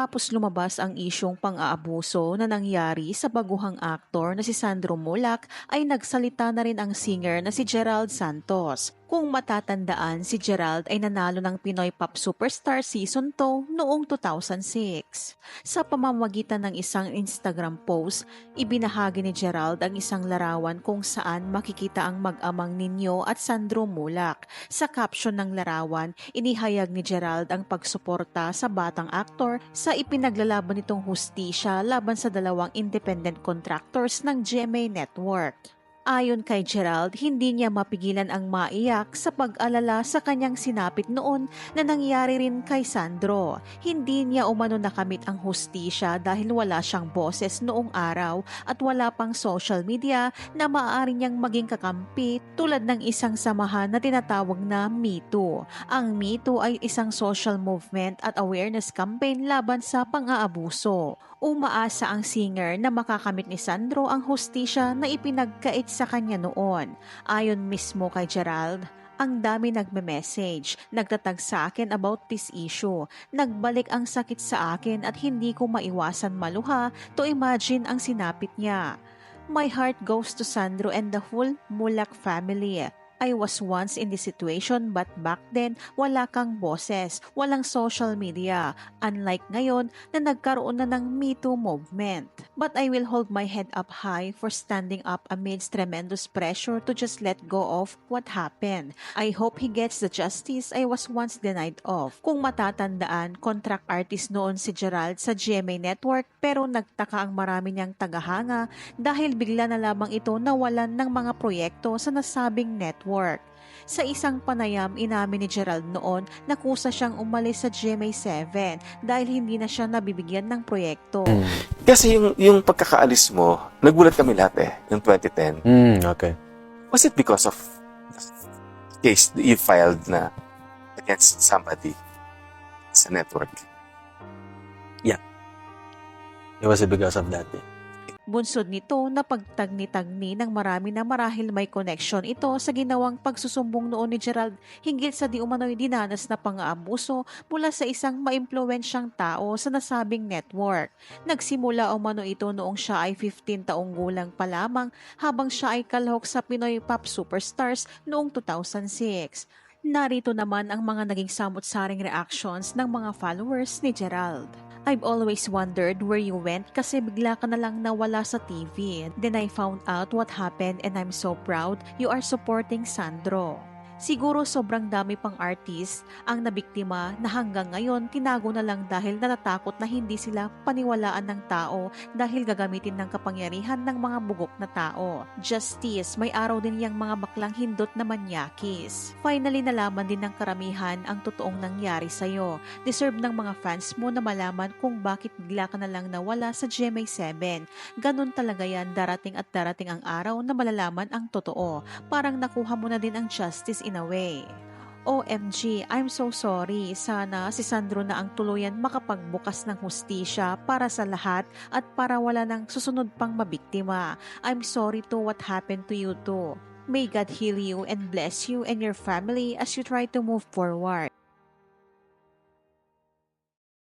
Matapos lumabas ang isyong pang-aabuso na nangyari sa baguhang aktor na si Sandro Mulak, ay nagsalita na rin ang singer na si Gerald Santos. Kung matatandaan, si Gerald ay nanalo ng Pinoy Pop Superstar Season 2 noong 2006. Sa pamamagitan ng isang Instagram post, ibinahagi ni Gerald ang isang larawan kung saan makikita ang mag-amang Ninyo at Sandro Mulak. Sa caption ng larawan, inihayag ni Gerald ang pagsuporta sa batang aktor sa ipinaglalaban nitong hustisya laban sa dalawang independent contractors ng GMA Network. Ayon kay Gerald, hindi niya mapigilan ang maiyak sa pag-alala sa kanyang sinapit noon na nangyari rin kay Sandro. Hindi niya umano nakamit ang hustisya dahil wala siyang boses noong araw at wala pang social media na maaari niyang maging kakampi tulad ng isang samahan na tinatawag na Me Too. Ang Me Too ay isang social movement at awareness campaign laban sa pang-aabuso. Umaasa ang singer na makakamit ni Sandro ang hustisya na ipinagkait sa kanya noon. Ayon mismo kay Gerald, ang dami nagme-message, nagtatag sa akin about this issue. Nagbalik ang sakit sa akin at hindi ko maiwasan maluha to imagine ang sinapit niya. My heart goes to Sandro and the whole Mulak family. I was once in this situation but back then wala kang boses, walang social media, unlike ngayon na nagkaroon na ng Me Too movement. But I will hold my head up high for standing up amidst tremendous pressure to just let go of what happened. I hope he gets the justice I was once denied of. Kung matatandaan, contract artist noon si Gerald sa GMA Network pero nagtaka ang marami niyang tagahanga dahil bigla na lamang ito nawalan ng mga proyekto sa nasabing network. Sa isang panayam, inamin ni Gerald noon na kusa siyang umalis sa GMA7 dahil hindi na siya nabibigyan ng proyekto. Kasi yung pagkakaalis mo, nagulat kami lahat yung 2010. Okay. Was it because of the case that you filed na against somebody sa network? It was because of that. Bunsod nito na pagtagni-tagni ng marami na marahil may connection ito sa ginawang pagsusumbong noon ni Gerald hinggil sa di umano'y dinanas na pang-aabuso mula sa isang maimpluwensyang tao sa nasabing network. Nagsimula umano ito noong siya ay 15 taong gulang pa lamang habang siya ay kalahok sa Pinoy Pop Superstars noong 2006. Narito naman ang mga naging samot-saring reactions ng mga followers ni Gerald. I've always wondered where you went kasi bigla ka na lang nawala sa TV. Then I found out what happened and I'm so proud you are supporting Sandro. Siguro sobrang dami pang artist ang nabiktima na hanggang ngayon tinago na lang dahil natatakot na hindi sila paniwalaan ng tao dahil gagamitin ng kapangyarihan ng mga bugok na tao. Justice, may araw din yang mga baklang hindot na manyakis. Finally nalaman din ng karamihan ang totoong nangyari sa'yo. Deserve ng mga fans mo na malaman kung bakit bigla ka na lang nawala sa GMA7. Ganun talaga yan, darating at darating ang araw na malalaman ang totoo. Parang nakuha mo na din ang justice in a way. OMG, I'm so sorry. Sana si Sandro na ang tuluyan makapagbukas ng hustisya para sa lahat at para wala nang susunod pang mabiktima. I'm sorry to what happened to you too. May God heal you and bless you and your family as you try to move forward.